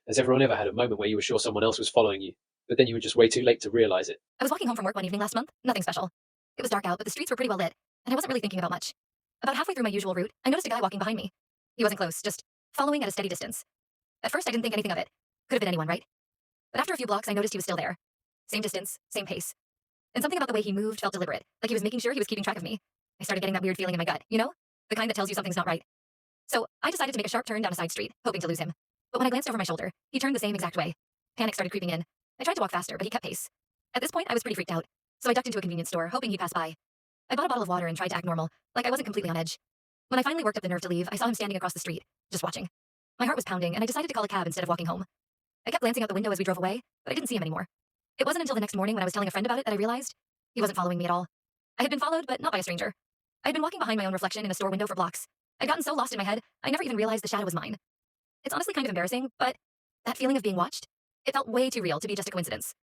Has everyone ever had a moment where you were sure someone else was following you, but then you were just way too late to realize it? I was walking home from work one evening last month, nothing special. It was dark out, but the streets were pretty well lit, and I wasn't really thinking about much. About halfway through my usual route, I noticed a guy walking behind me. He wasn't close, just following at a steady distance. At first, I didn't think anything of it. Could have been anyone, right? But after a few blocks, I noticed he was still there. Same distance, same pace. And something about the way he moved felt deliberate, like he was making sure he was keeping track of me. I started getting that weird feeling in my gut, you know? The kind that tells you something's not right. So I decided to make a sharp turn down a side street, hoping to lose him. But when I glanced over my shoulder, he turned the same exact way. Panic started creeping in. I tried to walk faster, but he kept pace. At this point, I was pretty freaked out, so I ducked into a convenience store, hoping he'd pass by. I bought a bottle of water and tried to act normal, like I wasn't completely on edge. When I finally worked up the nerve to leave, I saw him standing across the street, just watching. My heart was pounding, and I decided to call a cab instead of walking home. I kept glancing out the window as we drove away, but I didn't see him anymore. It wasn't until the next morning when I was telling a friend about it that I realized he wasn't following me at all. I had been followed, but not by a stranger. I had been walking behind my own reflection in a store window for blocks. I'd gotten so lost in my head, I never even realized the shadow was mine. It's honestly kind of embarrassing, but that feeling of being watched, it felt way too real to be just a coincidence.